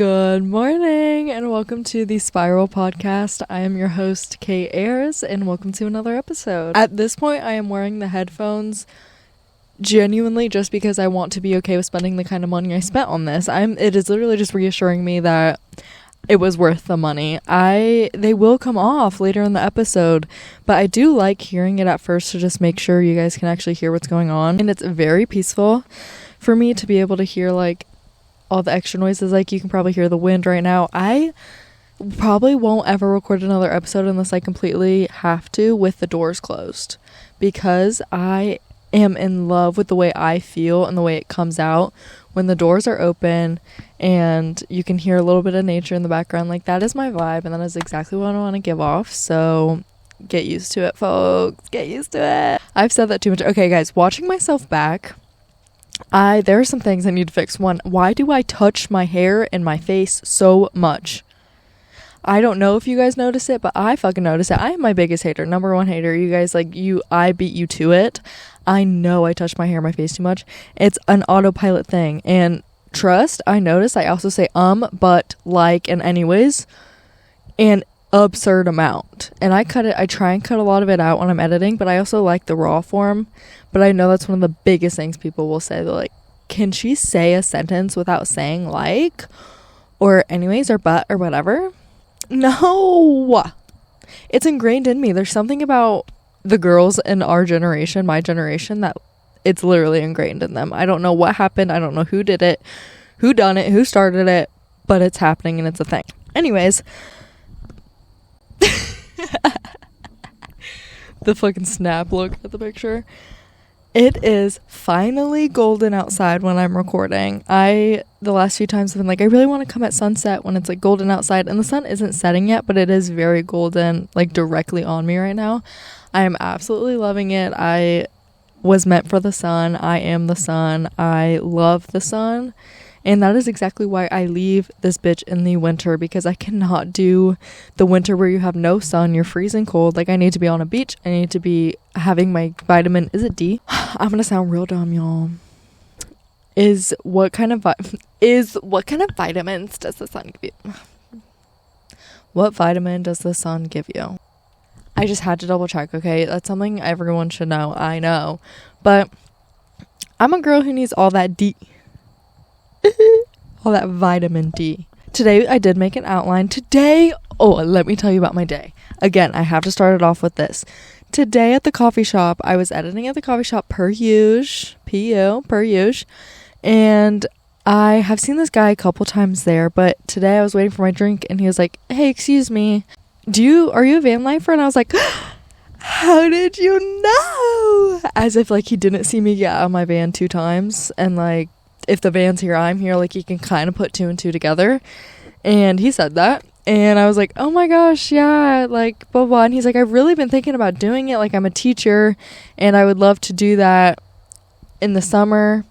Good morning and welcome to the Spiral Podcast. I am your host, Cait, Ayers, and welcome to another episode. At this point, I am wearing the headphones genuinely just because I want to be okay with spending the kind of money I spent on this. It is literally just reassuring me that it was worth the money. They will come off later in the episode, but I do like hearing it at first to just make sure you guys can actually hear what's going on. And it's very peaceful for me to be able to hear like all the extra noises. Like you can probably hear the wind right now. I probably won't ever record another episode unless I completely have to with the doors closed, because I am in love with the way I feel and the way it comes out when the doors are open and you can hear a little bit of nature in the background. Like that is my vibe, and that is exactly what I want to give off. So get used to it, folks. Get used to it. I've said that too much. Okay guys, watching myself back, there are some things I need to fix. One, why do I touch my hair and my face so much? I don't know if you guys notice it, but I fucking notice it. I am my biggest hater, number one hater. You guys, I beat you to it. I know I touch my hair and my face too much. It's an autopilot thing. And trust, I notice I also say but, like, and anyways, an absurd amount. And I try and cut a lot of it out when I'm editing, but I also like the raw form. But I know that's one of the biggest things people will say. They're like, can she say a sentence without saying like, or anyways, or but, or whatever? No, it's ingrained in me. There's something about the girls in our generation, my generation, that it's literally ingrained in them. I don't know what happened. I don't know who did it, who done it, who started it, but it's happening and it's a thing. Anyways, the fucking snap look at the picture. It is finally golden outside when I'm recording. The last few times I've been like, I really want to come at sunset when it's like golden outside, and the sun isn't setting yet, but it is very golden, like directly on me right now. I am absolutely loving it. I was meant for the sun. I am the sun. I love the sun. And that is exactly why I leave this bitch in the winter, because I cannot do the winter where you have no sun, you're freezing cold. Like I need to be on a beach. I need to be having my vitamin, is it D? I'm gonna sound real dumb, y'all. What kind of vitamins does the sun give you? What vitamin does the sun give you? I just had to double check, okay? That's something everyone should know. I know. But I'm a girl who needs all that D. All that vitamin D. Today I did make an outline. Let me tell you about my day. Again, I have to start it off with this. Today at the coffee shop, I was editing at the coffee shop per usual, and I have seen this guy a couple times there, but today I was waiting for my drink and he was like, hey, excuse me, are you a van lifer? And I was like, how did you know? As if like he didn't see me get out of my van 2 times, and like if the van's here, I'm here, like you can kind of put 2 and 2 together. And he said that, and I was like, oh my gosh, yeah, like blah blah. And he's like, I've really been thinking about doing it, like I'm a teacher and I would love to do that in the summer,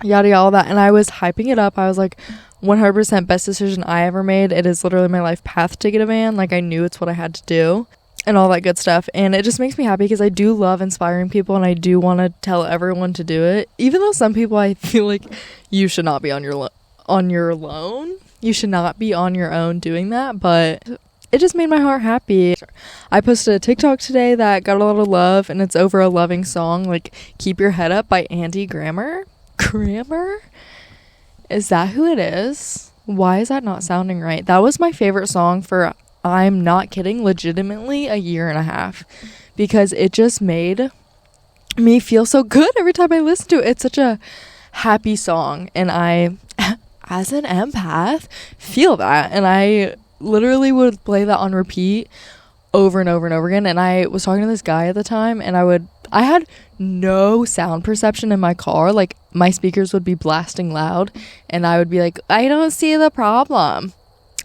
yada yada, all that. And I was hyping it up. I was like, 100% best decision I ever made. It is literally my life path to get a van. Like I knew it's what I had to do and all that good stuff. And it just makes me happy because I do love inspiring people and I do want to tell everyone to do it. Even though some people, I feel like you should not be on your own. You should not be on your own doing that, but it just made my heart happy. I posted a TikTok today that got a lot of love, and it's over a loving song, like Keep Your Head Up by Andy Grammer. Is that who it is? Why is that not sounding right? That was my favorite song for, I'm not kidding, legitimately a year and a half, because it just made me feel so good every time I listen to it. It's such a happy song, and I, as an empath, feel that, and I literally would play that on repeat over and over and over again. And I was talking to this guy at the time, and I had no sound perception in my car. Like my speakers would be blasting loud and I would be like, I don't see the problem.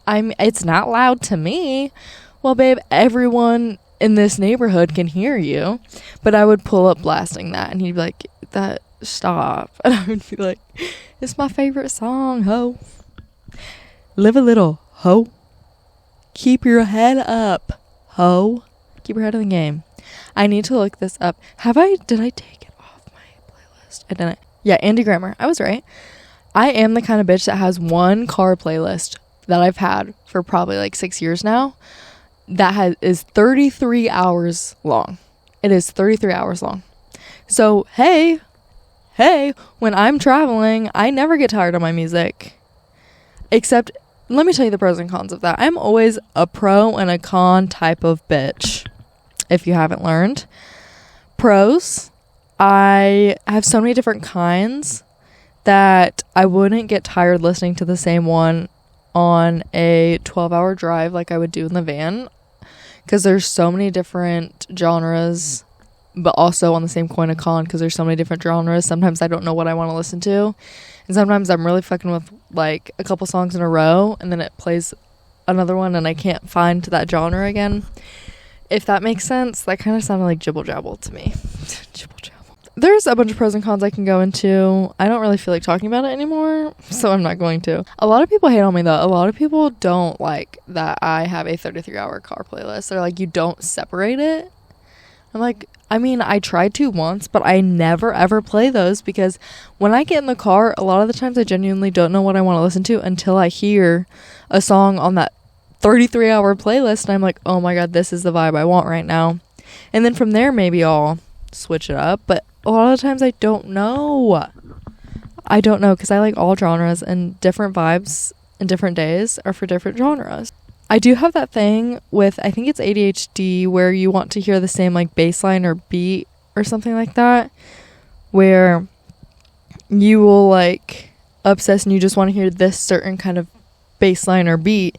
It's not loud to me. Well, babe, everyone in this neighborhood can hear you. But I would pull up blasting that, and he'd be like, that, stop. And I would be like, it's my favorite song, ho. Live a little, ho. Keep your head up, ho. Keep your head in the game. I need to look this up. Did I take it off my playlist? I didn't. Yeah, Andy Grammer. I was right. I am the kind of bitch that has one car playlist that I've had for probably like 6 years now that is 33 hours long. It is 33 hours long. So, hey, when I'm traveling, I never get tired of my music. Except, let me tell you the pros and cons of that. I'm always a pro and a con type of bitch, if you haven't learned. Pros, I have so many different kinds that I wouldn't get tired listening to the same one on a 12-hour drive like I would do in the van, because there's so many different genres, but also on the same coin of con, because there's so many different genres. Sometimes I don't know what I want to listen to, and sometimes I'm really fucking with like a couple songs in a row, and then it plays another one and I can't find that genre again. If that makes sense. That kind of sounded like jibble jabble to me. Jibble jabble. There's a bunch of pros and cons I can go into. I don't really feel like talking about it anymore, so I'm not going to. A lot of people hate on me, though. A lot of people don't like that I have a 33-hour car playlist. They're like, you don't separate it? I'm like, I mean, I tried to once, but I never, ever play those, because when I get in the car, a lot of the times I genuinely don't know what I want to listen to until I hear a song on that 33-hour playlist, and I'm like, oh my god, this is the vibe I want right now. And then from there, maybe I'll switch it up, but a lot of the times I don't know, because I like all genres, and different vibes and different days are for different genres. I do have that thing with, I think it's ADHD, where you want to hear the same like bass line or beat or something like that, where you will like obsess and you just want to hear this certain kind of bass line or beat,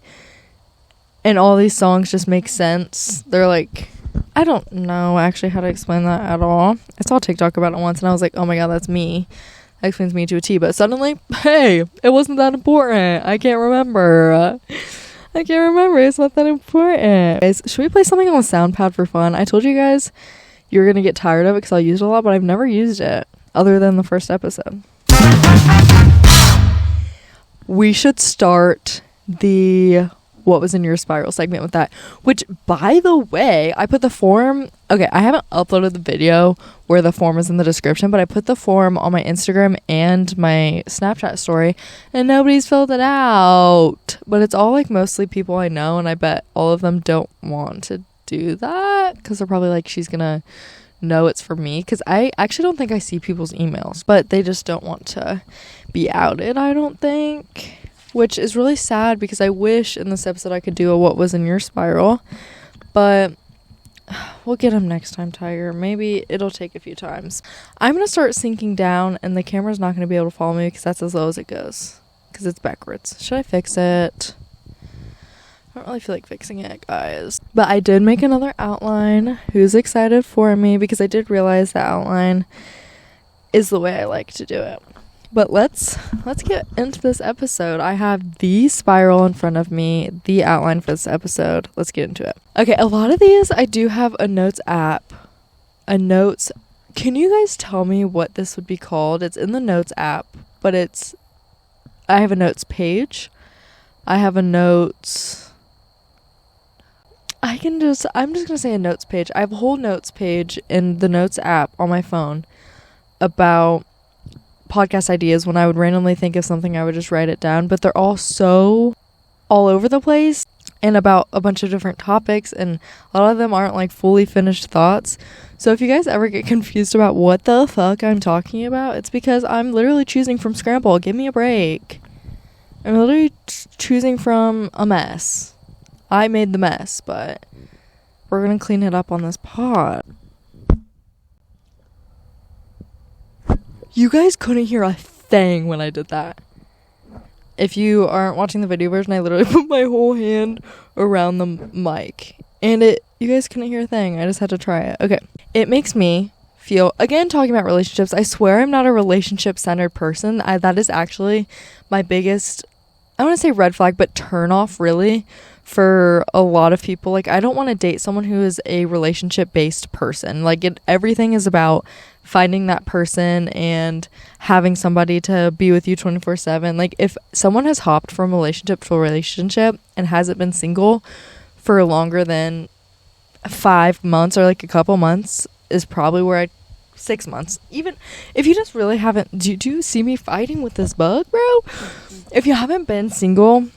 and all these songs just make sense. They're like, I don't know actually how to explain that at all. I saw TikTok about it once and I was like, oh my god, that's me. That explains me to a T. But suddenly, hey, it wasn't that important. I can't remember. It's not that important. Guys, should we play something on the sound pad for fun? I told you guys you were going to get tired of it because I use it a lot, but I've never used it other than the first episode. We should start the what was in your spiral segment with that, which, by the way, I put the form, okay, I haven't uploaded the video where the form is in the description, but I put the form on my Instagram and my Snapchat story, and nobody's filled it out, but it's all like mostly people I know, and I bet all of them don't want to do that, because they're probably like, she's gonna know it's for me, because I actually don't think I see people's emails, but they just don't want to be outed, I don't think. Which is really sad, because I wish in this episode I could do a what was in your spiral. But we'll get them next time, Tiger. Maybe it'll take a few times. I'm going to start sinking down, and the camera's not going to be able to follow me because that's as low as it goes. Because it's backwards. Should I fix it? I don't really feel like fixing it, guys. But I did make another outline. Who's excited for me? Because I did realize the outline is the way I like to do it. But let's get into this episode. I have the spiral in front of me, the outline for this episode. Let's get into it. Okay, a lot of these I do have a notes app. Can you guys tell me what this would be called? It's in the notes app, but I have a notes page. I have a notes. I'm just going to say a notes page. I have a whole notes page in the notes app on my phone about podcast ideas. When I would randomly think of something, I would just write it down, but they're all so all over the place and about a bunch of different topics, and a lot of them aren't like fully finished thoughts. So if you guys ever get confused about what the fuck I'm talking about, it's because I'm literally choosing from Scramble. Give me a break. I'm literally choosing from a mess. I made the mess, but we're gonna clean it up on this pod. You guys couldn't hear a thing when I did that. If you aren't watching the video version, I literally put my whole hand around the mic. And you guys couldn't hear a thing. I just had to try it. Okay. It makes me feel, again, talking about relationships, I swear I'm not a relationship-centered person. That is actually my biggest, I want to say red flag, but turn off, really, for a lot of people. Like, I don't want to date someone who is a relationship-based person. Like, everything is about finding that person and having somebody to be with you 24/7. Like, if someone has hopped from relationship to a relationship and hasn't been single for longer than 5 months or like a couple months, is probably where I 6 months. Even if you just really haven't, do you see me fighting with this bug, bro? If you haven't been single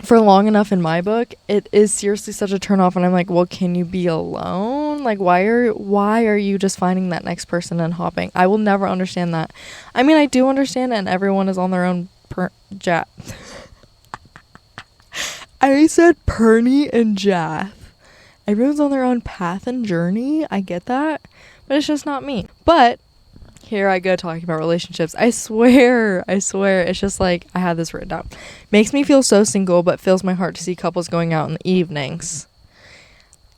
for long enough, in my book, it is seriously such a turn off. And I'm like, well, can you be alone? Like, why are you just finding that next person and hopping? I will never understand that. I mean, I do understand it, and everyone is on their own I said Perny and Jath. Everyone's on their own path and journey. I get that, but it's just not me. But here I go talking about relationships. I swear, it's just like, I had this written down. Makes me feel so single, but fills my heart to see couples going out in the evenings.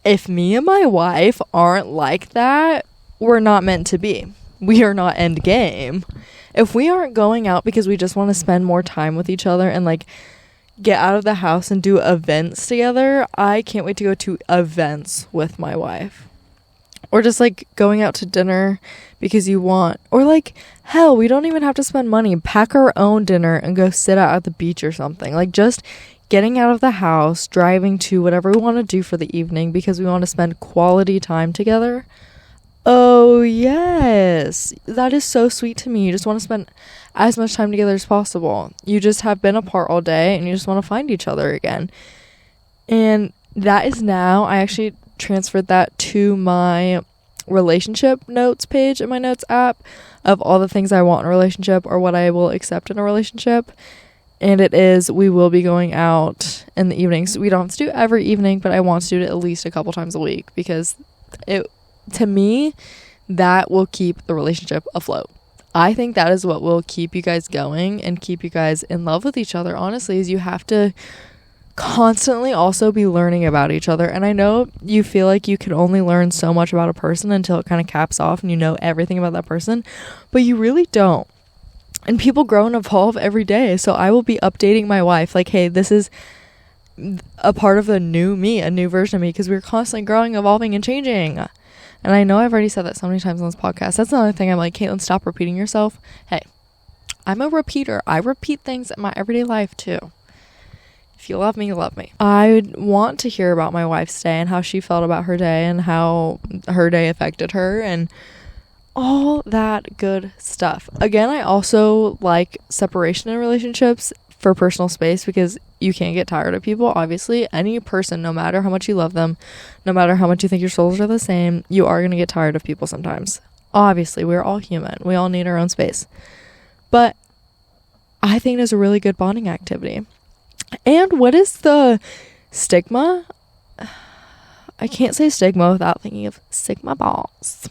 If me and my wife aren't like that, we're not meant to be. We are not end game. If we aren't going out because we just want to spend more time with each other and like get out of the house and do events together, I can't wait to go to events with my wife. Or just like going out to dinner because you want, or like, hell, we don't even have to spend money. Pack our own dinner and go sit out at the beach or something. Like, just getting out of the house, driving to whatever we want to do for the evening because we want to spend quality time together. Oh yes, that is so sweet to me. You just want to spend as much time together as possible. You just have been apart all day and you just want to find each other again. And that is now, I actually transferred that to my relationship notes page in my notes app of all the things I want in a relationship or what I will accept in a relationship. And it is, we will be going out in the evenings. We don't have to do every evening, but I want to do it at least a couple times a week because to me, that will keep the relationship afloat. I think that is what will keep you guys going and keep you guys in love with each other, honestly, is you have to constantly also be learning about each other. And I know you feel like you can only learn so much about a person until it kind of caps off and you know everything about that person, but you really don't. And people grow and evolve every day. So I will be updating my wife like, hey, this is a part of the new me, a new version of me, because we're constantly growing, evolving, and changing. And I know I've already said that so many times on this podcast. That's another thing. I'm like, Caitlin, stop repeating yourself. Hey, I'm a repeater. I repeat things in my everyday life too. If you love me, you love me. I want to hear about my wife's day and how she felt about her day and how her day affected her and all that good stuff. Again, I also like separation in relationships for personal space because you can't get tired of people. Obviously, any person, no matter how much you love them, no matter how much you think your souls are the same, you are going to get tired of people sometimes. Obviously, we're all human. We all need our own space. But I think it's a really good bonding activity. And what is the stigma? I can't say stigma without thinking of Sigma balls.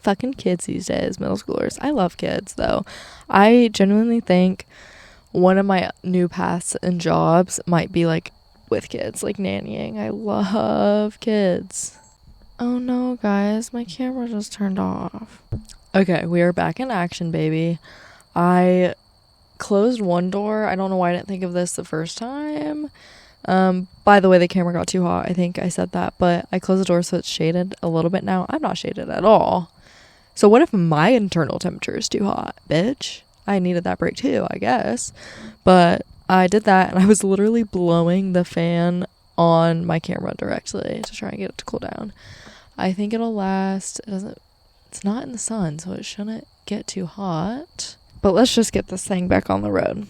Fucking kids these days, middle schoolers. I love kids, though. I genuinely think one of my new paths and jobs might be like with kids, like nannying. I love kids. Oh no, guys, my camera just turned off. Okay, we are back in action, baby. I closed one door. I don't know why I didn't think of this the first time. By the way, the camera got too hot. I think I said that, but I closed the door so it's shaded a little bit now. I'm not shaded at all. So what if my internal temperature is too hot, bitch? I needed that break too, I guess. But I did that and I was literally blowing the fan on my camera directly to try and get it to cool down. I think it'll last. It's not in the sun, so it shouldn't get too hot. But let's just get this thing back on the road.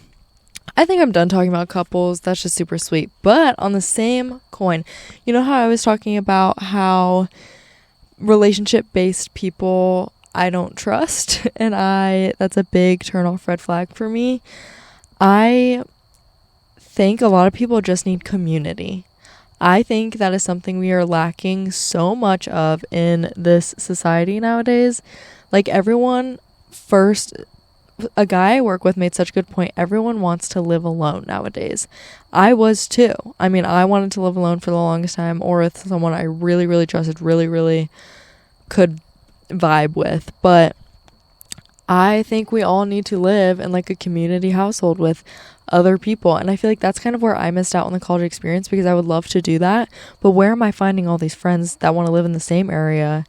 I think I'm done talking about couples. That's just super sweet. But on the same coin, you know how I was talking about how relationship-based people I don't trust, and that's a big turn-off red flag for me. I think a lot of people just need community. I think that is something we are lacking so much of in this society nowadays. Like, everyone first, a guy I work with made such a good point. Everyone wants to live alone nowadays. I was too. I mean, I wanted to live alone for the longest time, or with someone I really, really trusted, really, really could vibe with. But I think we all need to live in like a community household with other people, and I feel like that's kind of where I missed out on the college experience, because I would love to do that, but where am I finding all these friends that want to live in the same area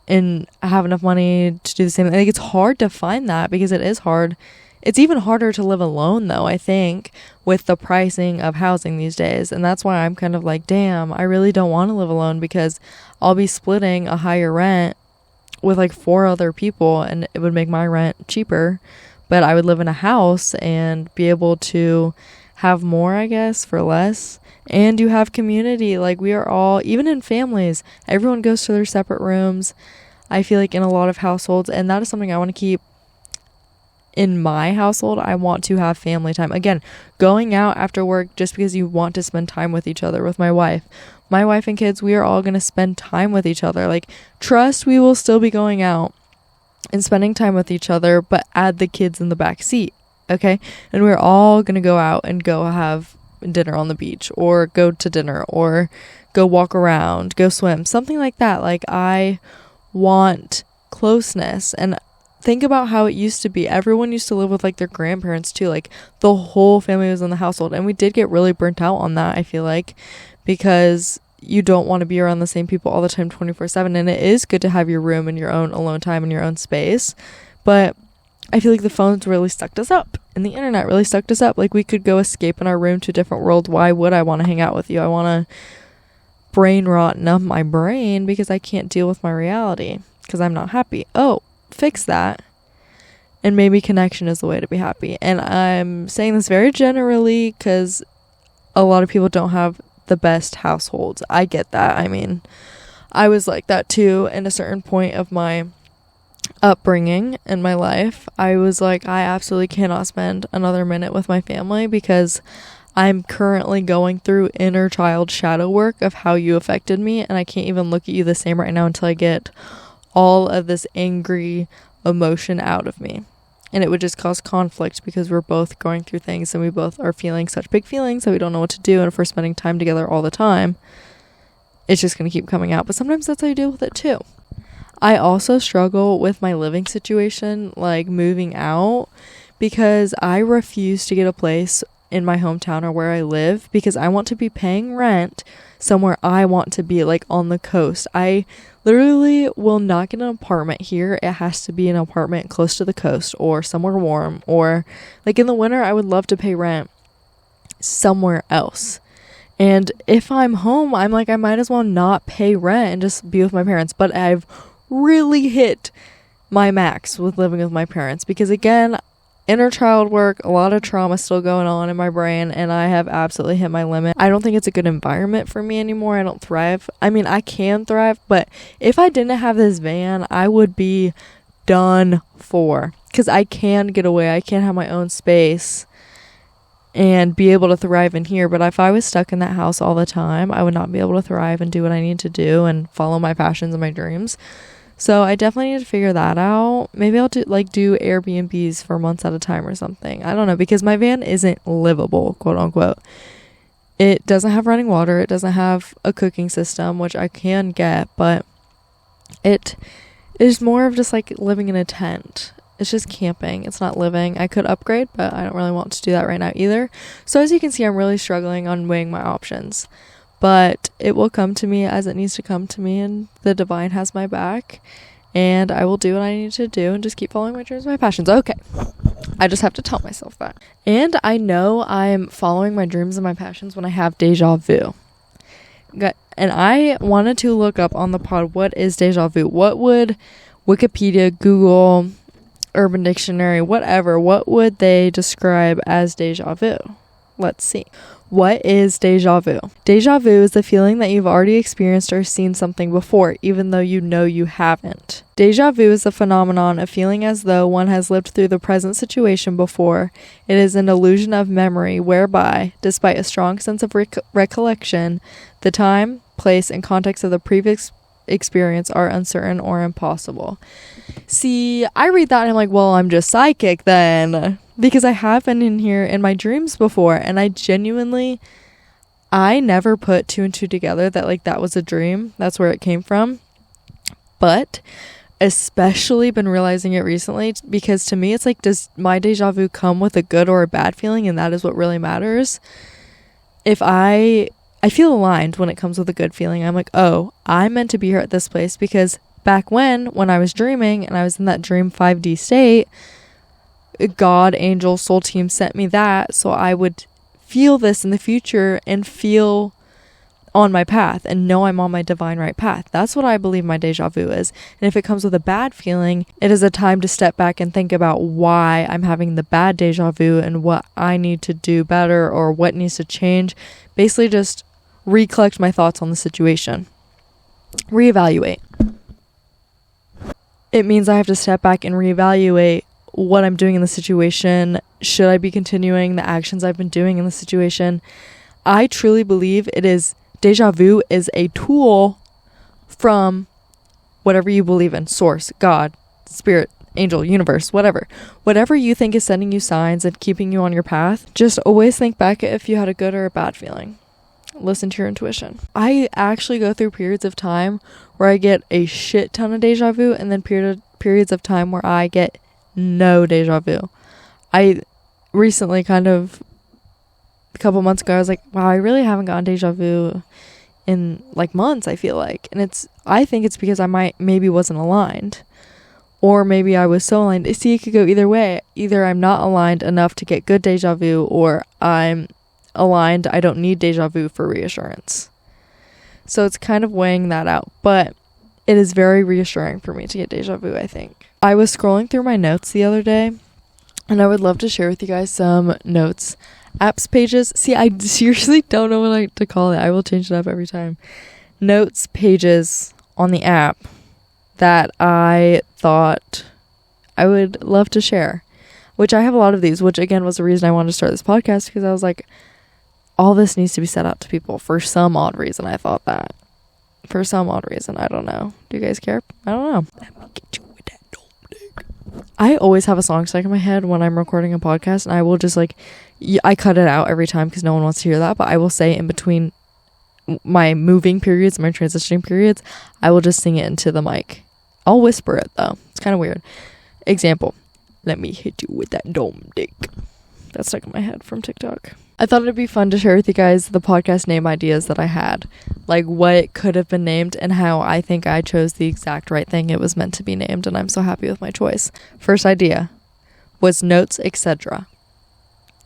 and have enough money to do the same? I think it's hard to find that, because it is hard. It's even harder to live alone though, I think, with the pricing of housing these days. And that's why I'm kind of like, damn, I really don't want to live alone, because I'll be splitting a higher rent with like 4 other people, and it would make my rent cheaper, but I would live in a house and be able to have more, I guess, for less. And you have community. Like, we are all, even in families, everyone goes to their separate rooms, I feel like, in a lot of households, and that is something I want to keep in my household. I want to have family time. Again, going out after work just because you want to spend time with each other. With my wife and kids, we are all going to spend time with each other. Like, trust, we will still be going out and spending time with each other, but add the kids in the back seat, okay? And we're all going to go out and go have dinner on the beach, or go to dinner, or go walk around, go swim, something like that. Like, I want closeness. And think about how it used to be. Everyone used to live with like their grandparents too. Like, the whole family was in the household, and we did get really burnt out on that, I feel like, because you don't want to be around the same people all the time 24/7, and it is good to have your room and your own alone time and your own space. But I feel like the phones really sucked us up, and the internet really sucked us up. Like, we could go escape in our room to a different world. Why would I want to hang out with you? I want to brain rot, numb my brain, because I can't deal with my reality because I'm not happy. Oh, fix that, and maybe connection is the way to be happy. And I'm saying this very generally because a lot of people don't have the best households. I get that. I mean, I was like that too in a certain point of my upbringing in my life. I was like, I absolutely cannot spend another minute with my family because I'm currently going through inner child shadow work of how you affected me, and I can't even look at you the same right now until I get all of this angry emotion out of me. And it would just cause conflict because we're both going through things, and we both are feeling such big feelings that we don't know what to do. And if we're spending time together all the time, it's just going to keep coming out. But sometimes that's how you deal with it too. I also struggle with my living situation, like moving out, because I refuse to get a place in my hometown or where I live, because I want to be paying rent somewhere I want to be, like on the coast. I literally will not get an apartment here. It has to be an apartment close to the coast or somewhere warm, or like in the winter I would love to pay rent somewhere else. And if I'm home, I'm like, I might as well not pay rent and just be with my parents. But I've really hit my max with living with my parents, because again, inner child work, a lot of trauma still going on in my brain, and I have absolutely hit my limit. I don't think it's a good environment for me anymore. I don't thrive. I mean, I can thrive, but if I didn't have this van, I would be done for, because I can get away. I can have my own space and be able to thrive in here. But if I was stuck in that house all the time, I would not be able to thrive and do what I need to do and follow my passions and my dreams. So I definitely need to figure that out. Maybe I'll do Airbnbs for months at a time or something. I don't know, because my van isn't livable, quote unquote. It doesn't have running water. It doesn't have a cooking system, which I can get, but it is more of just like living in a tent. It's just camping. It's not living. I could upgrade, but I don't really want to do that right now either. So as you can see, I'm really struggling on weighing my options. But it will come to me as it needs to come to me, and the divine has my back, and I will do what I need to do and just keep following my dreams, my passions. Okay, I just have to tell myself that. And I know I'm following my dreams and my passions when I have deja vu. And I wanted to look up on the pod, what is deja vu? What would Wikipedia, Google, Urban Dictionary, whatever, what would they describe as deja vu? Let's see. What is deja vu? Deja vu is the feeling that you've already experienced or seen something before, even though you know you haven't. Deja vu is the phenomenon of feeling as though one has lived through the present situation before. It is an illusion of memory whereby, despite a strong sense of recollection, the time, place, and context of the previous experience are uncertain or impossible. See, I read that and I'm like, well, I'm just psychic then, because I have been in here in my dreams before, and I never put 2 and 2 together that like that was a dream. That's where it came from. But especially been realizing it recently, because to me it's like, does my deja vu come with a good or a bad feeling? And that is what really matters. If I feel aligned when it comes with a good feeling. I'm like, oh, I'm meant to be here at this place, because back when I was dreaming and I was in that dream 5D state, God, angel, soul team sent me that so I would feel this in the future and feel on my path and know I'm on my divine right path. That's what I believe my deja vu is. And if it comes with a bad feeling, it is a time to step back and think about why I'm having the bad deja vu and what I need to do better or what needs to change. Basically just recollect my thoughts on the situation. Reevaluate. It means I have to step back and reevaluate what I'm doing in the situation. Should I be continuing the actions I've been doing in the situation? I truly believe deja vu is a tool from whatever you believe in, source, God, spirit, angel, universe, whatever you think is sending you signs and keeping you on your path. Just always think back if you had a good or a bad feeling. Listen to your intuition. I actually go through periods of time where I get a shit ton of deja vu, and then periods of time where I get no deja vu. I recently a couple months ago, I was like, wow, I really haven't gotten deja vu in like months, I feel like. And I think it's because I maybe wasn't aligned, or maybe I was so aligned. See, it could go either way. Either I'm not aligned enough to get good deja vu, or I'm aligned, I don't need deja vu for reassurance. So it's kind of weighing that out, but it is very reassuring for me to get deja vu, I think. I was scrolling through my notes the other day, and I would love to share with you guys some notes. Apps pages. See, I seriously don't know what to call it. I will change it up every time. Notes pages on the app that I thought I would love to share, which I have a lot of these, which again was the reason I wanted to start this podcast, because I was like, all this needs to be set out to people. For some odd reason, I thought that. For some odd reason, I don't know. Do you guys care? I don't know. Let me get you with that dumb dick. I always have a song stuck in my head when I'm recording a podcast, and I will just I cut it out every time because no one wants to hear that, but I will say in between my moving periods, my transitioning periods, I will just sing it into the mic. I'll whisper it though. It's kind of weird. Example, let me hit you with that dome dick. That's stuck in my head from TikTok. I thought it'd be fun to share with you guys the podcast name ideas that I had, like what it could have been named and how I think I chose the exact right thing it was meant to be named, and I'm so happy with my choice. First idea was notes, etc.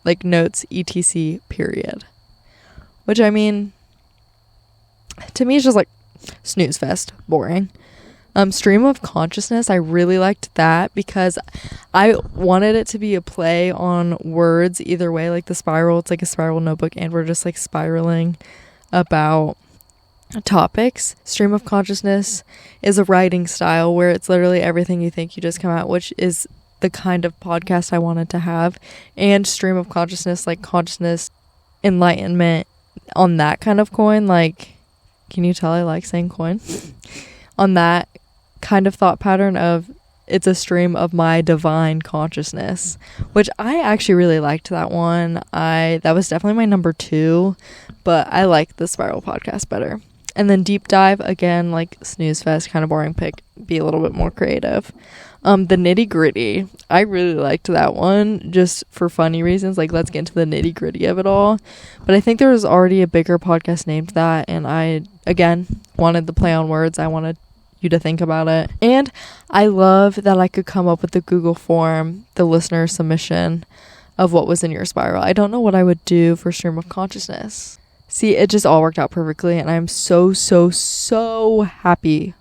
Like notes, etc. period. Which, I mean, to me, it's just like snooze fest, boring. Stream of consciousness, I really liked that because I wanted it to be a play on words either way, like the spiral. It's like a spiral notebook, and we're just like spiraling about topics. Stream of consciousness is a writing style where it's literally everything you think, you just come out, which is the kind of podcast I wanted to have. And stream of consciousness, like consciousness, enlightenment, on that kind of coin. Like, can you tell I like saying coin? On that kind of thought pattern of it's a stream of my divine consciousness, which I actually really liked that one. That was definitely my number 2, but I like the Spiral podcast better. And then deep dive, again, like snooze fest, kind of boring pick, be a little bit more creative. The nitty gritty, I really liked that one just for funny reasons, like let's get into the nitty gritty of it all. But I think there was already a bigger podcast named that, and I again wanted the play on words. I wanted you to think about it, and I love that I could come up with the Google form, the listener submission of what was in your spiral. I don't know what I would do for stream of consciousness. See, it just all worked out perfectly, and I'm so happy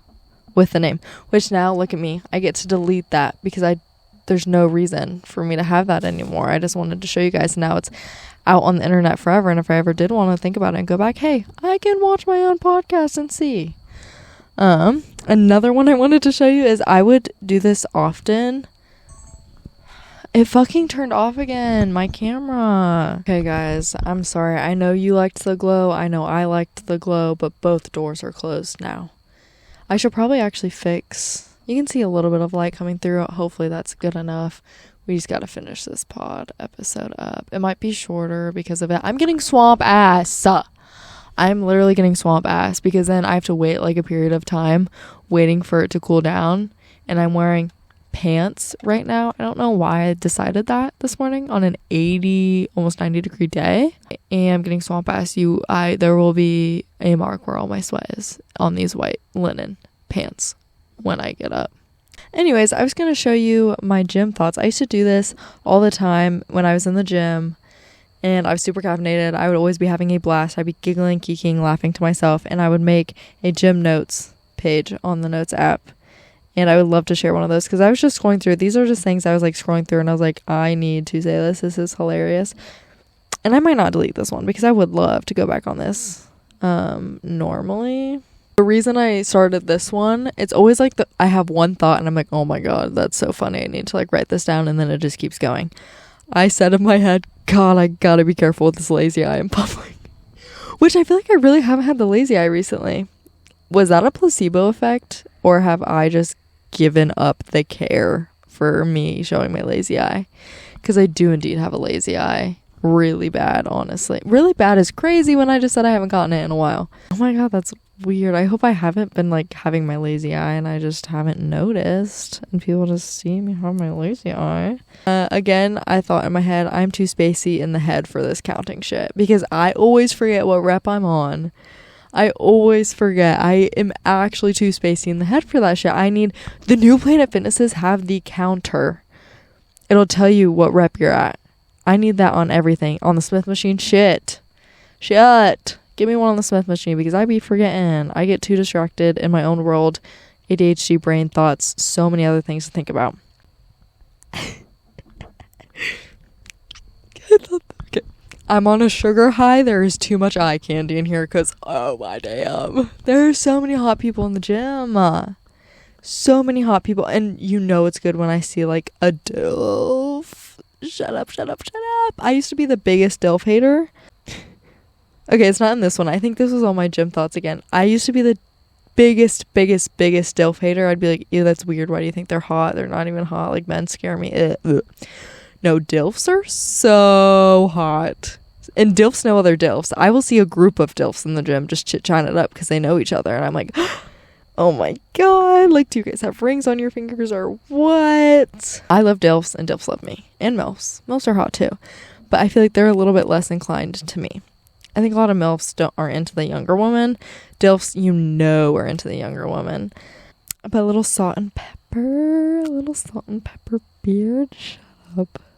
with the name. Which now, look at me, I get to delete that because there's no reason for me to have that anymore. I just wanted to show you guys. Now it's out on the internet forever, and if I ever did want to think about it and go back, hey, I can watch my own podcast and see. Another one I wanted to show you is I would do this often. It fucking turned off again, my camera. Okay, guys, I'm sorry. I know you liked the glow. I know I liked the glow, but both doors are closed now. I should probably actually fix. You can see a little bit of light coming through. Hopefully that's good enough. We just gotta finish this pod episode up. It might be shorter because of it. I'm getting swamp ass. I'm literally getting swamp ass because then I have to wait like a period of time waiting for it to cool down, and I'm wearing pants right now. I don't know why I decided that this morning on an 80 almost 90 degree day, and I'm getting swamp ass. There will be a mark where all my sweat is on these white linen pants when I get up. Anyways, I was going to show you my gym thoughts. I used to do this all the time when I was in the gym, and I was super caffeinated. I would always be having a blast. I'd be giggling, geeking, laughing to myself, and I would make a gym notes page on the notes app. And I would love to share one of those because I was just scrolling through. These are just things I was like scrolling through, and I was like, I need to say this. This is hilarious. And I might not delete this one because I would love to go back on this. Normally, the reason I started this one, it's always like I have one thought and I'm like, oh my god, that's so funny. I need to like write this down, and then it just keeps going. I said in my head, God, I gotta be careful with this lazy eye in public. Which I feel like I really haven't had the lazy eye recently. Was that a placebo effect? Or have I just given up the care for me showing my lazy eye? Because I do indeed have a lazy eye. Really bad, honestly. Really bad is crazy when I just said I haven't gotten it in a while. Oh my god, that's weird. I hope I haven't been like having my lazy eye and I just haven't noticed and people just see me have my lazy eye. Again, I thought in my head, I'm too spacey in the head for this counting shit because I always forget what rep I'm on. I always forget. I am actually too spacey in the head for that shit. I need the new Planet Fitnesses have the counter. It'll tell you what rep you're at. I need that on everything. On the Smith machine, shit. Give me one on the Smith machine because I be forgetting. I get too distracted in my own world. ADHD, brain, thoughts, so many other things to think about. Okay. I'm on a sugar high. There is too much eye candy in here because, oh my damn. There are so many hot people in the gym. So many hot people. And you know it's good when I see like a DILF. Shut up. I used to be the biggest DILF hater. Okay, it's not in this one. I think this was on my gym thoughts again. I used to be the biggest DILF hater. I'd be like, ew, that's weird. Why do you think they're hot? They're not even hot. Like, men scare me. Ugh. No, DILFs are so hot. And DILFs know other DILFs. I will see a group of DILFs in the gym just chit-chatting it up because they know each other. And I'm like, oh my god, like, do you guys have rings on your fingers or what? I love DILFs and DILFs love me. And MILFs. MILFs are hot too. But I feel like they're a little bit less inclined to me. I think a lot of MILFs aren't into the younger woman. DILFs, you know, are into the younger woman. But a little salt and pepper beard.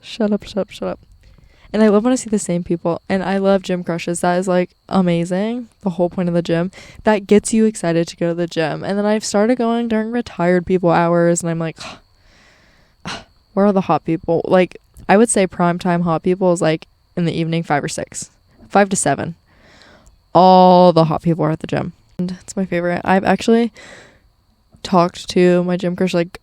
Shut up. And I love when I see the same people. And I love gym crushes. That is like amazing. The whole point of the gym. That gets you excited to go to the gym. And then I've started going during retired people hours. And I'm like, where are the hot people? Like, I would say primetime hot people is like in the evening, 5 or 6. 5 to 7. All the hot people are at the gym. And it's my favorite. I've actually talked to my gym crush, like,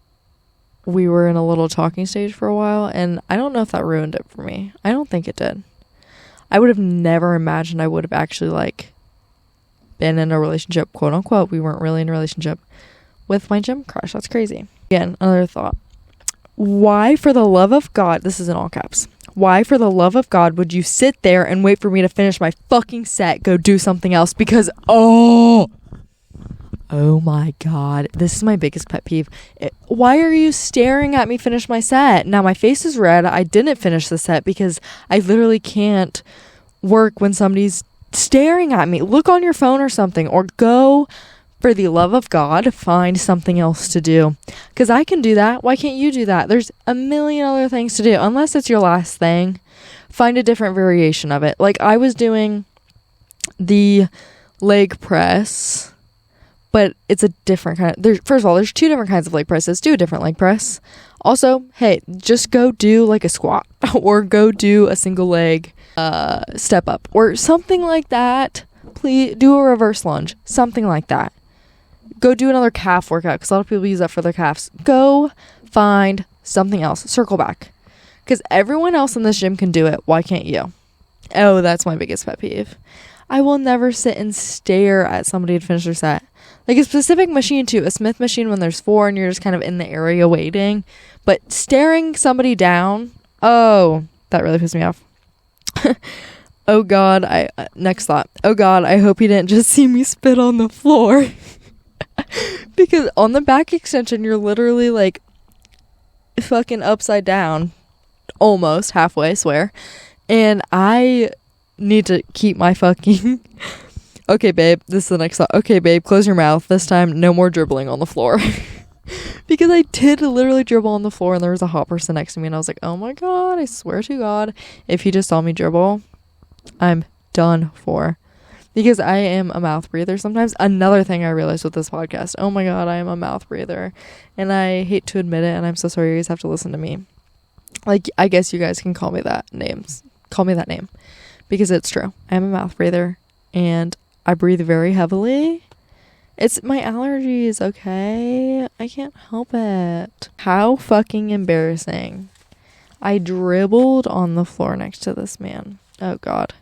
we were in a little talking stage for a while, and I don't know if that ruined it for me. I don't think it did. I would have never imagined I would have actually, like, been in a relationship, quote unquote. We weren't really in a relationship with my gym crush. That's crazy. Again, another thought. Why, for the love of God, this is in all caps, why, for the love of God, would you sit there and wait for me to finish my fucking set, go do something else? Because, oh my God, this is my biggest pet peeve. Why are you staring at me finish my set? Now, my face is red. I didn't finish the set because I literally can't work when somebody's staring at me. Look on your phone or something, or go, for the love of God, find something else to do. Because I can do that. Why can't you do that? There's a million other things to do. Unless it's your last thing, find a different variation of it. Like, I was doing the leg press, but it's a different kind of... First of all, there's 2 different kinds of leg presses. Do a different leg press. Also, hey, just go do like a squat or go do a single leg step up or something like that. Please do a reverse lunge. Something like that. Go do another calf workout because a lot of people use that for their calves. Go find something else. Circle back. Because everyone else in this gym can do it. Why can't you? Oh, that's my biggest pet peeve. I will never sit and stare at somebody to finish their set. Like a specific machine too. A Smith machine when there's 4 and you're just kind of in the area waiting. But staring somebody down. Oh, that really pissed me off. Oh God, next thought. Oh God, I hope he didn't just see me spit on the floor. Because on the back extension, you're literally like fucking upside down. Almost halfway, I swear. And I need to keep my fucking... Okay, babe, this is the next thought. Okay, babe, close your mouth. This time, no more dribbling on the floor. Because I did literally dribble on the floor and there was a hot person next to me and I was like, oh my God, I swear to God, if he just saw me dribble, I'm done for. Because I am a mouth breather sometimes. Another thing I realized with this podcast. Oh my god, I am a mouth breather. And I hate to admit it, and I'm so sorry you guys have to listen to me. Like, I guess you guys can call me that name. Because it's true. I am a mouth breather. And I breathe very heavily. It's my allergies, okay? I can't help it. How fucking embarrassing. I dribbled on the floor next to this man. Oh god.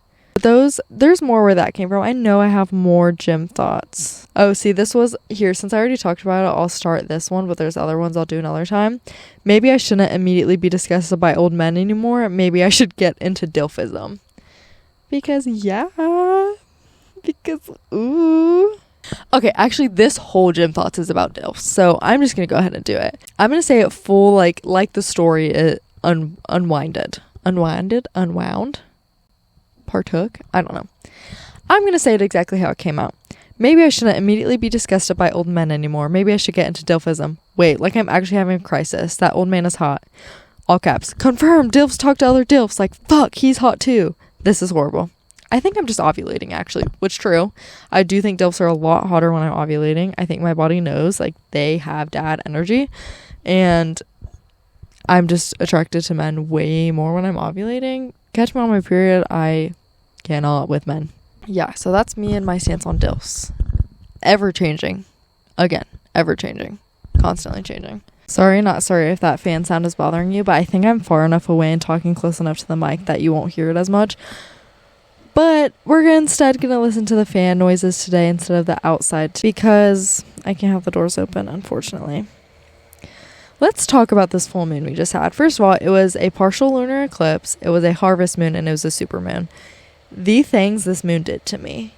There's more where that came from. I know I have more gym thoughts. Oh, see, this was here. Since I already talked about it, I'll start this one, but there's other ones I'll do another time. Maybe I shouldn't immediately be disgusted by old men anymore. Maybe I should get into dilfism. Because, ooh. Okay, actually, this whole gym thoughts is about dilfs, so I'm just gonna go ahead and do it. I'm gonna say it full, like the story it unwound, partook. I don't know. I'm gonna say it exactly how it came out. Maybe I shouldn't immediately be disgusted by old men anymore. Maybe I should get into dilfism. Wait, like I'm actually having a crisis. That old man is hot. All caps. Confirm. Dilfs talk to other dilfs. Like, fuck, he's hot too. This is horrible. I think I'm just ovulating, actually, which true. I do think dilfs are a lot hotter when I'm ovulating. I think my body knows, like, they have dad energy, and I'm just attracted to men way more when I'm ovulating. Catch me on my period, I cannot with men. Yeah, so that's me and my stance on dilfs. Ever changing. Again, ever changing. Constantly changing. Sorry, not sorry if that fan sound is bothering you, but I think I'm far enough away and talking close enough to the mic that you won't hear it as much. But we're instead going to listen to the fan noises today instead of the outside because I can't have the doors open, unfortunately. Let's talk about this full moon we just had. First of all, it was a partial lunar eclipse, it was a harvest moon, and it was a super moon. The things this moon did to me.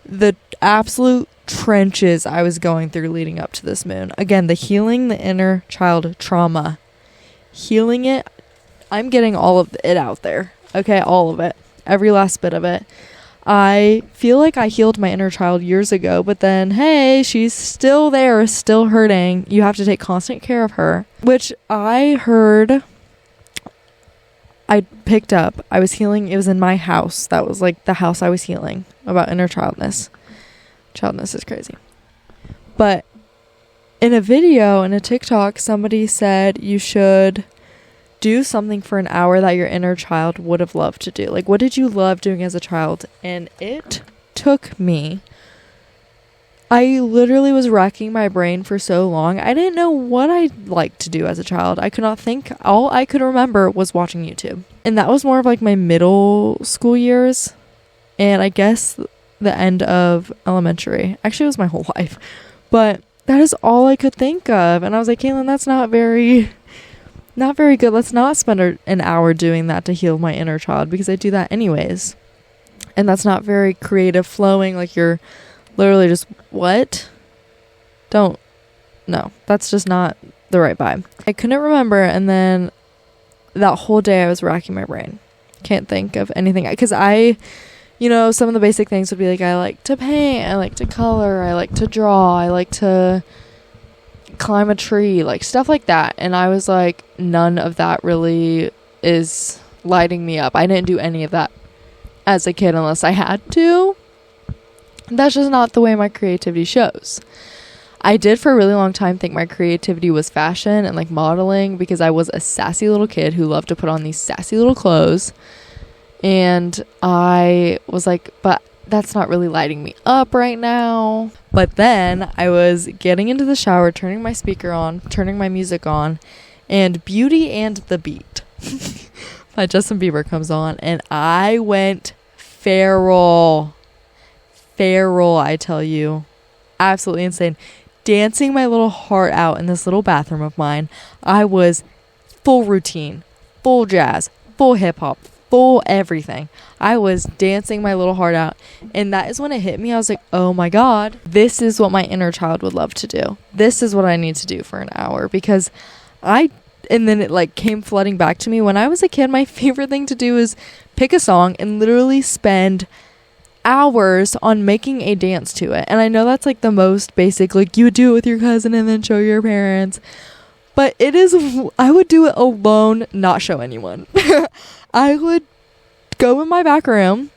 The absolute trenches I was going through leading up to this moon. Again, the healing the inner child trauma. Healing it. I'm getting all of it out there. Okay, all of it. Every last bit of it. I feel like I healed my inner child years ago, but then, hey, she's still there, still hurting. You have to take constant care of her, which I heard, I picked up. I was healing. It was in my house. That was like the house I was healing about inner childness. Childness is crazy. But in a video, in a TikTok, somebody said you should do something for an hour that your inner child would have loved to do. Like, what did you love doing as a child? And it took me, I literally was racking my brain for so long. I didn't know what I liked to do as a child. I could not think. All I could remember was watching YouTube. And that was more of like my middle school years. And I guess the end of elementary. Actually, it was my whole life. But that is all I could think of. And I was like, Caitlin, that's not very good. Let's not spend an hour doing that to heal my inner child, because I do that anyways. And that's not very creative, flowing. Like, you're literally just, what? No, that's just not the right vibe. I couldn't remember, and then that whole day I was racking my brain. Can't think of anything. Because some of the basic things would be like, I like to paint, I like to color, I like to draw, I like to climb a tree, like stuff like that. And I was like, none of that really is lighting me up. I didn't do any of that as a kid unless I had to. That's just not the way my creativity shows. I did for a really long time think my creativity was fashion and like modeling, because I was a sassy little kid who loved to put on these sassy little clothes. And I was like, but that's not really lighting me up right now. But then I was getting into the shower, turning my speaker on, turning my music on, and Beauty and the Beat by Justin Bieber comes on, and I went feral, I tell you. Absolutely insane. Dancing my little heart out in this little bathroom of mine. I was full routine, full jazz, full hip-hop, full everything. I was dancing my little heart out, and that is when it hit me. I was like, oh my god, this is what my inner child would love to do. This is what I need to do for an hour, because and then it like came flooding back to me. When I was a kid, my favorite thing to do is pick a song and literally spend hours on making a dance to it. And I know that's like the most basic, like you would do it with your cousin and then show your parents, but I would do it alone, not show anyone. I would go in my back room,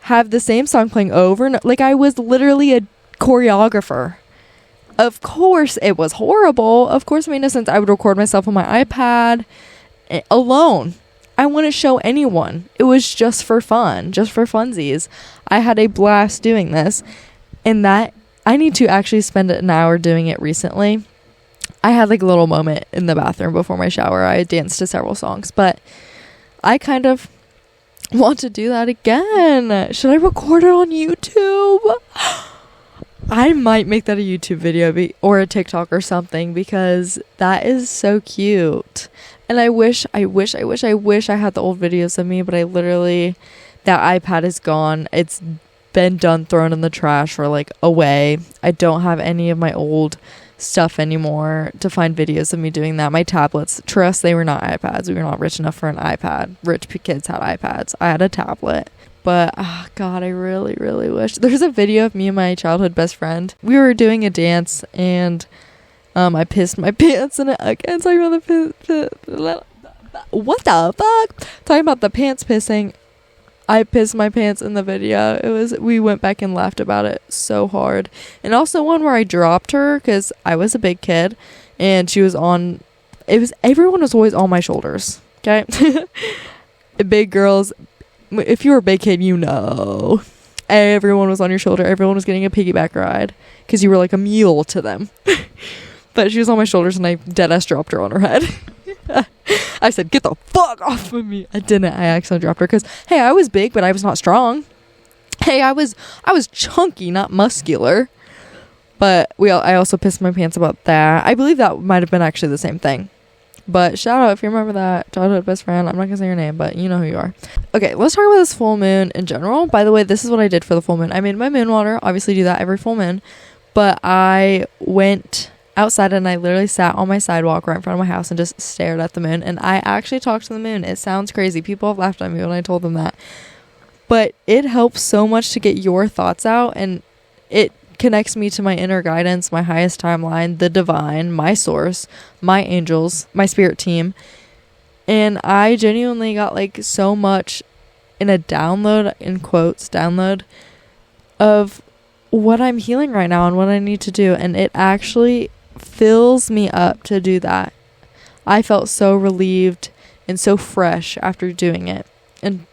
have the same song playing over and like I was literally a choreographer. Of course it was horrible. Of course it made no sense. I would record myself on my iPad alone. I wouldn't show anyone. It was just for fun, just for funsies. I had a blast doing this, and that I need to actually spend an hour doing it recently. I had like a little moment in the bathroom before my shower. I danced to several songs, but I kind of want to do that again. Should I record it on YouTube? I might make that a YouTube video or a TikTok or something, because that is so cute. And I wish I had the old videos of me, but I literally, that iPad is gone. It's been done, thrown in the trash or like away. I don't have any of my old stuff anymore to find videos of me doing that. My tablets, trust, they were not iPads. We were not rich enough for an iPad. Rich kids had iPads. I had a tablet. But, oh God, I really, really wish. There's a video of me and my childhood best friend. We were doing a dance, and I pissed my pants in it again. Talking about what the fuck? Talking about the pants pissing. I pissed my pants in the video. We went back and laughed about it so hard. And also one where I dropped her because I was a big kid, and she was on, everyone was always on my shoulders. Okay. Big girls. If you were a big kid, you know, everyone was on your shoulder. Everyone was getting a piggyback ride because you were like a mule to them. But she was on my shoulders, and I deadass dropped her on her head. I said, "Get the fuck off of me!" I didn't. I accidentally dropped her because, hey, I was big, but I was not strong. Hey, I was chunky, not muscular. But I also pissed my pants about that. I believe that might have been actually the same thing. But shout out if you remember that childhood best friend. I'm not gonna say your name, but you know who you are. Okay, let's talk about this full moon in general. By the way, this is what I did for the full moon. I made my moon water. Obviously do that every full moon. But I went outside and I literally sat on my sidewalk right in front of my house and just stared at the moon. And I actually talked to the moon. It sounds crazy. People have laughed at me when I told them that. But it helps so much to get your thoughts out, and it connects me to my inner guidance, my highest timeline, the divine, my source, my angels, my spirit team. And I genuinely got like so much in a download, in quotes, download of what I'm healing right now and what I need to do. And it actually fills me up to do that. I felt so relieved and so fresh after doing it. And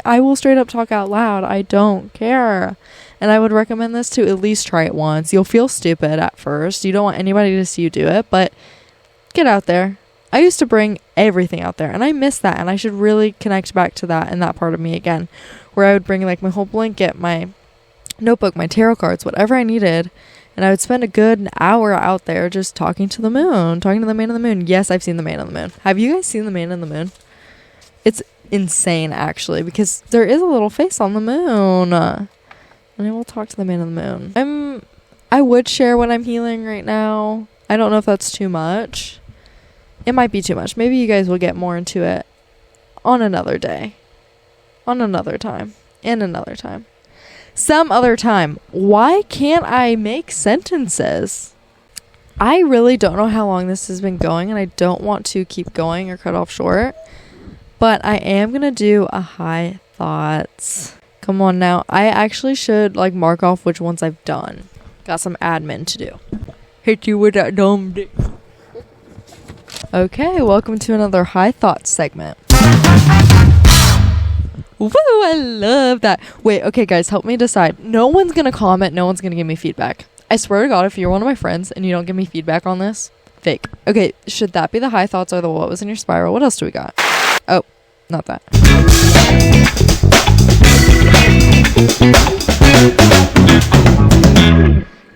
I will straight up talk out loud. I don't care. And I would recommend this to at least try it once. You'll feel stupid at first. You don't want anybody to see you do it, but get out there. I used to bring everything out there, and I miss that, and I should really connect back to that and that part of me again, where I would bring like my whole blanket, my notebook, my tarot cards, whatever I needed, and I would spend a good hour out there just talking to the moon, talking to the man on the moon. Yes, I've seen the man on the moon. Have you guys seen the man on the moon? It's insane, actually, because there is a little face on the moon. And I will talk to the man on the moon. I would share what I'm healing right now. I don't know if that's too much. It might be too much. Maybe you guys will get more into it on another day. On another time. In another time. Some other time. Why can't I make sentences? I really don't know how long this has been going, and I don't want to keep going or cut off short. But I am going to do a high thoughts. Come on now. I actually should like mark off which ones I've done. Got some admin to do. Hit you with that dumb dick. Okay, welcome to another high thoughts segment. Woo, I love that. Wait, okay guys, help me decide. No one's gonna comment, no one's gonna give me feedback. I swear to God, if you're one of my friends and you don't give me feedback on this, fake. Okay, should that be the high thoughts or the what was in your spiral? What else do we got? Oh, not that.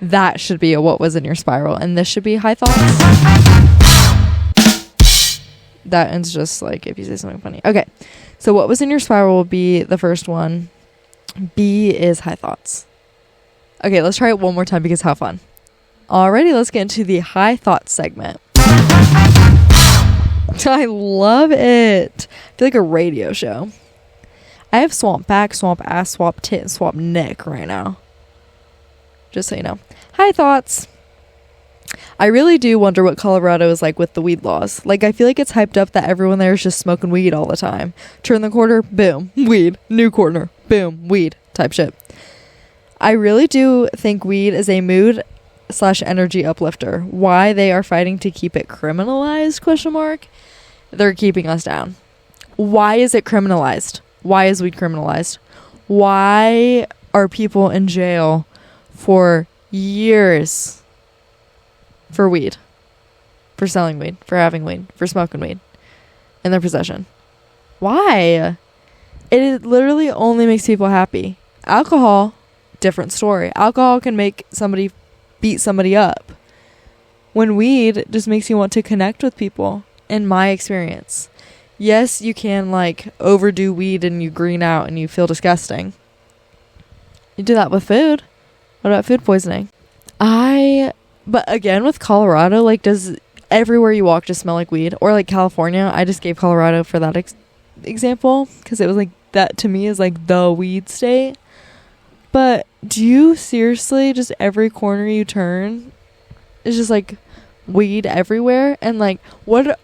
That should be a what was in your spiral, and this should be high thoughts. That ends just like if you say something funny. Okay, so what was in your spiral will be the first one. B is high thoughts. Okay, let's try it one more time because how fun. Alrighty, let's get into the high thoughts segment. I love it. I feel like a radio show. I have swamp back, swamp ass, swamp tit, and swamp neck right now. Just so you know. High thoughts. I really do wonder what Colorado is like with the weed laws. Like, I feel like it's hyped up that everyone there is just smoking weed all the time. Turn the corner, boom, weed. New corner, boom, weed type shit. I really do think weed is a mood/energy uplifter. Why they are fighting to keep it criminalized, ? They're keeping us down. Why is it criminalized? Why is weed criminalized? Why are people in jail for years for weed, for selling weed, for having weed, for smoking weed in their possession? Why? It literally only makes people happy. Alcohol, different story. Alcohol can make somebody beat somebody up. When weed just makes you want to connect with people, in my experience. Yes, you can like overdo weed and you green out and you feel disgusting. You do that with food. What about food poisoning? But again, with Colorado, like, does everywhere you walk just smell like weed? Or like California, I just gave Colorado for that example because it was like, that to me is like the weed state. But do you seriously, just every corner you turn is just like weed everywhere? And like, what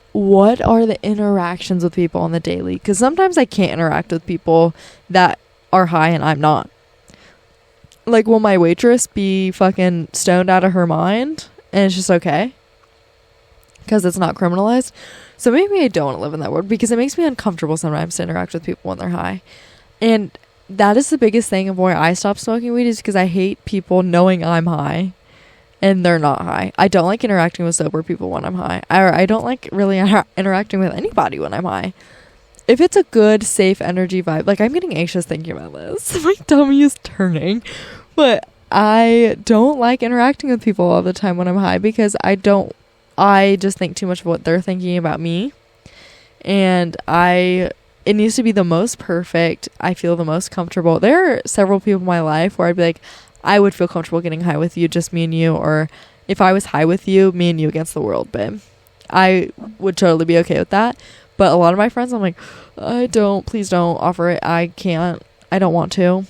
are the interactions with people on the daily? Because sometimes I can't interact with people that are high and I'm not. Like, will my waitress be fucking stoned out of her mind and it's just okay because it's not criminalized? So maybe I don't want to live in that world because it makes me uncomfortable sometimes to interact with people when they're high. And that is the biggest thing of why I stopped smoking weed, is because I hate people knowing I'm high and they're not high. I don't like interacting with sober people when I'm high. I don't like really interacting with anybody when I'm high. If it's a good, safe energy vibe, like, I'm getting anxious thinking about this. My tummy is turning. But I don't like interacting with people all the time when I'm high because I just think too much of what they're thinking about me. And it needs to be the most perfect. I feel the most comfortable. There are several people in my life where I'd be like, I would feel comfortable getting high with you, just me and you. Or if I was high with you, me and you against the world, babe. I would totally be okay with that. But a lot of my friends, I'm like, please don't offer it. I can't, I don't want to.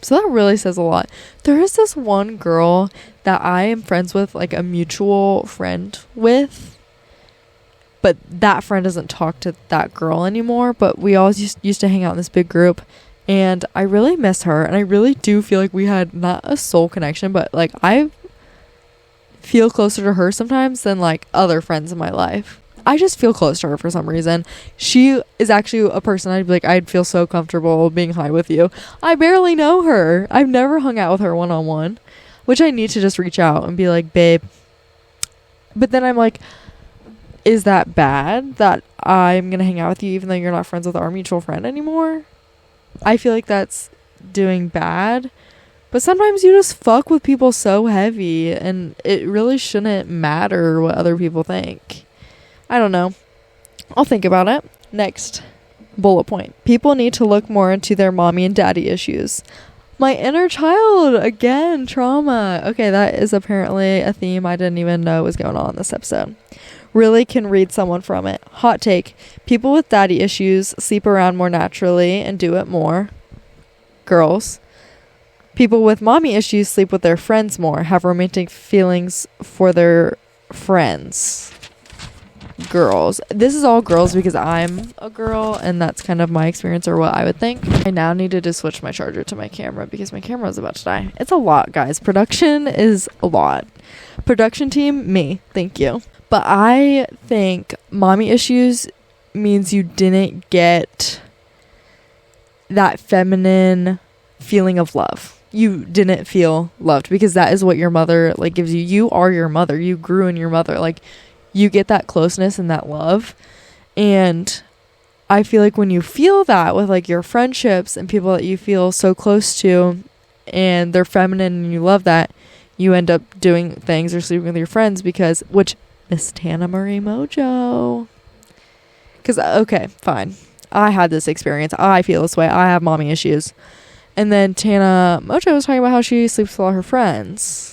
So that really says a lot. There is this one girl that I am friends with, like a mutual friend with. But that friend doesn't talk to that girl anymore. But we always used to hang out in this big group. And I really miss her. And I really do feel like we had not a soul connection, but like I feel closer to her sometimes than like other friends in my life. I just feel close to her for some reason. She is actually a person I'd be like, I'd feel so comfortable being high with you. I barely know her. I've never hung out with her one-on-one, which I need to just reach out and be like, babe. But then I'm like, is that bad that I'm going to hang out with you even though you're not friends with our mutual friend anymore? I feel like that's doing bad. But sometimes you just fuck with people so heavy and it really shouldn't matter what other people think. I don't know. I'll think about it. Next bullet point. People need to look more into their mommy and daddy issues. My inner child, again, trauma. Okay, that is apparently a theme I didn't even know was going on in this episode. Really can read someone from it. Hot take. People with daddy issues sleep around more naturally and do it more. Girls. People with mommy issues sleep with their friends more, have romantic feelings for their friends. Girls. This is all girls because I'm a girl and that's kind of my experience or what I would think. I now needed to switch my charger to my camera because my camera is about to die. It's a lot, guys. Production is a lot. Production team, me. Thank you. But I think mommy issues means you didn't get that feminine feeling of love. You didn't feel loved because that is what your mother like gives you. You are your mother. You grew in your mother. Like, you get that closeness and that love. And I feel like when you feel that with like your friendships and people that you feel so close to and they're feminine and you love that, you end up doing things or sleeping with your friends because, which Miss Tana Marie Mojo. Because, okay, fine. I had this experience. I feel this way. I have mommy issues. And then Tana Mojo was talking about how she sleeps with all her friends.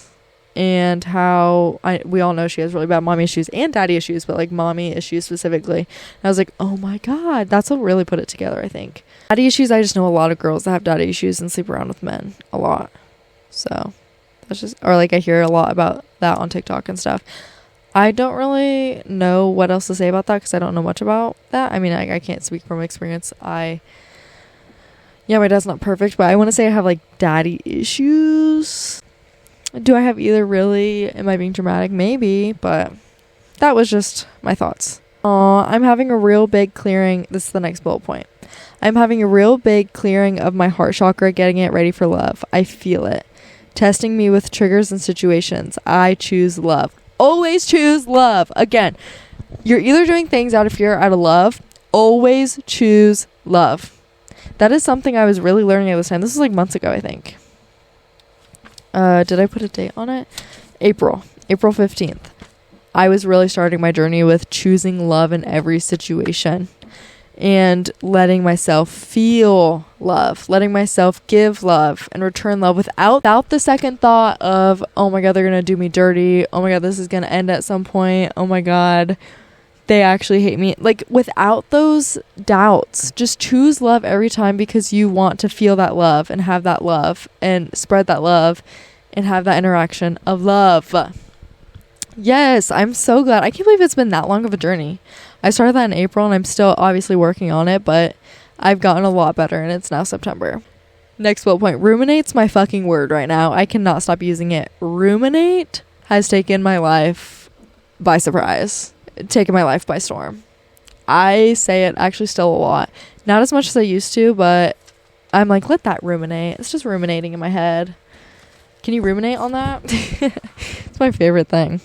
And how we all know she has really bad mommy issues and daddy issues, but like mommy issues specifically. And I was like, oh my God, that's what really put it together, I think. Daddy issues, I just know a lot of girls that have daddy issues and sleep around with men a lot. So or like I hear a lot about that on TikTok and stuff. I don't really know what else to say about that because I don't know much about that. I mean, I can't speak from experience. My dad's not perfect, but I want to say I have like daddy issues. Do I have either really? Am I being dramatic? Maybe, but that was just my thoughts. I'm having a real big clearing. This is the next bullet point. I'm having a real big clearing of my heart chakra, getting it ready for love. I feel it. Testing me with triggers and situations. I choose love. Always choose love. Again, you're either doing things out of fear or out of love. Always choose love. That is something I was really learning at this time. This was like months ago, I think. Did I put a date on it? April 15th. I was really starting my journey with choosing love in every situation and letting myself feel love, letting myself give love and return love without the second thought of, oh my God, they're going to do me dirty. Oh my God, this is going to end at some point. Oh my God, they actually hate me. Like, without those doubts, just choose love every time because you want to feel that love and have that love and spread that love and have that interaction of love. Yes, I'm so glad. I can't believe it's been that long of a journey. I started that in April and I'm still obviously working on it, but I've gotten a lot better and it's now September. Next bullet point. Ruminate's my fucking word right now. I cannot stop using it. Ruminate has taken my life by surprise. Taken my life by storm. I say it actually still a lot. Not as much as I used to, but I'm like, let that ruminate. It's just ruminating in my head. Can you ruminate on that? It's my favorite thing.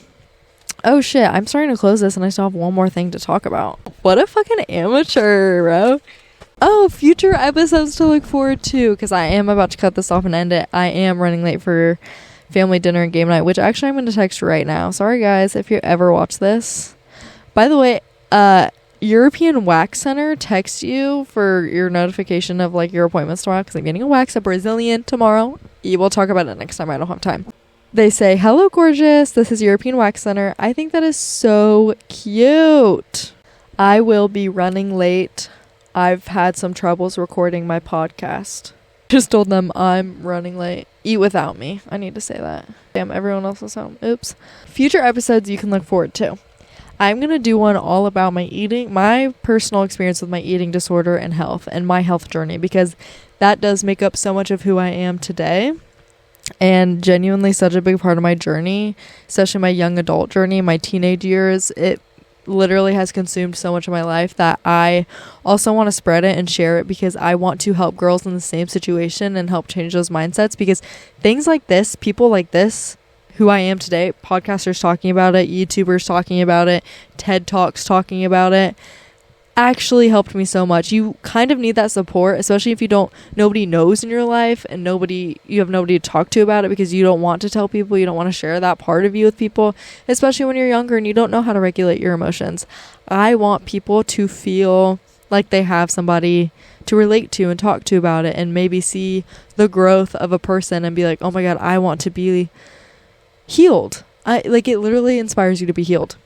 Oh shit, I'm starting to close this and I still have one more thing to talk about. What a fucking amateur, bro. Oh, future episodes to look forward to, because I am about to cut this off and end it. I am running late for family dinner and game night, which actually I'm going to text right now. Sorry guys if you ever watch this. By the way, European Wax Center texts you for your notification of like your appointments tomorrow, because I'm getting a wax, a Brazilian tomorrow. We'll talk about it next time. I don't have time. They say, hello, gorgeous. This is European Wax Center. I think that is so cute. I will be running late. I've had some troubles recording my podcast. Just told them I'm running late. Eat without me. I need to say that. Damn, everyone else is home. Oops. Future episodes you can look forward to. I'm going to do one all about my eating, my personal experience with my eating disorder and health and my health journey, because that does make up so much of who I am today. And genuinely such a big part of my journey, especially my young adult journey, my teenage years. It literally has consumed so much of my life that I also want to spread it and share it, because I want to help girls in the same situation and help change those mindsets, because things like this, people like this, who I am today, podcasters talking about it, YouTubers talking about it, TED Talks talking about it, actually helped me so much. You kind of need that support, especially if nobody knows in your life and you have nobody to talk to about it, because you don't want to tell people, you don't want to share that part of you with people, especially when you're younger and you don't know how to regulate your emotions. I want people to feel like they have somebody to relate to and talk to about it, and maybe see the growth of a person and be like, oh my God, I want to be healed. It literally inspires you to be healed.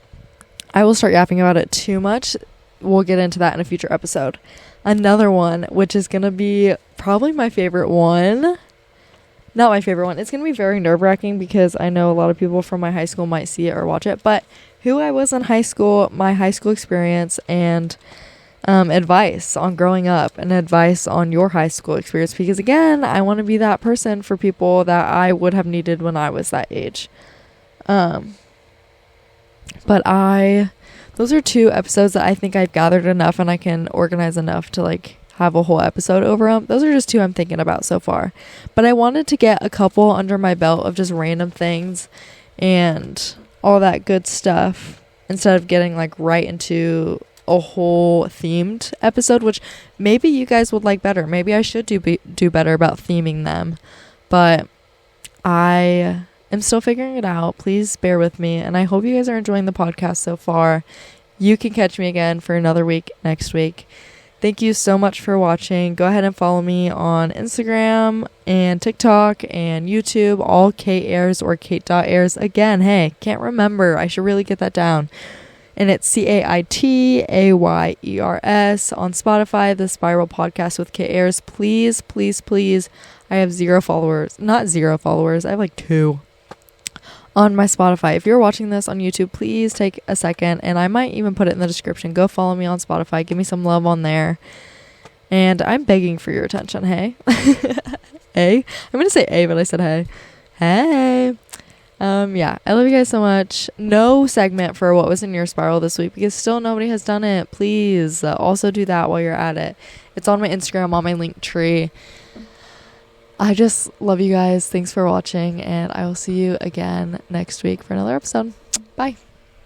I will start yapping about it too much. We'll get into that in a future episode. Another one, which is going to be probably my favorite one. Not my favorite one. It's going to be very nerve-wracking, because I know a lot of people from my high school might see it or watch it. But who I was in high school, my high school experience, and advice on growing up and advice on your high school experience. Because again, I want to be that person for people that I would have needed when I was that age. Those are two episodes that I think I've gathered enough and I can organize enough to have a whole episode over them. Those are just two I'm thinking about so far. But I wanted to get a couple under my belt of just random things and all that good stuff, instead of getting right into a whole themed episode, which maybe you guys would like better. Maybe I should do better about theming them. But I am still figuring it out. Please bear with me, and I hope you guys are enjoying the podcast so far. You can catch me again for another week next week. Thank you so much for watching. Go ahead and follow me on Instagram and TikTok and YouTube, all Cait Ayers or Cait.Ayers. Again, hey, can't remember. I should really get that down. And it's CaitAyers on Spotify, The Spiral Podcast with Cait Ayers. Please, please, please. I have 0 followers. Not 0 followers. I have 2. on my Spotify. If you're watching this on YouTube, please take a second, and I might even put it in the description. Go follow me on Spotify. Give me some love on there. And I'm begging for your attention, hey? Hey? I'm going to say A, but I said hey. Hey. Yeah, I love you guys so much. No segment for what was in your spiral this week because still nobody has done it. Please also do that while you're at it. It's on my Instagram, on my link tree. I just love you guys. Thanks for watching, and I will see you again next week for another episode. Bye.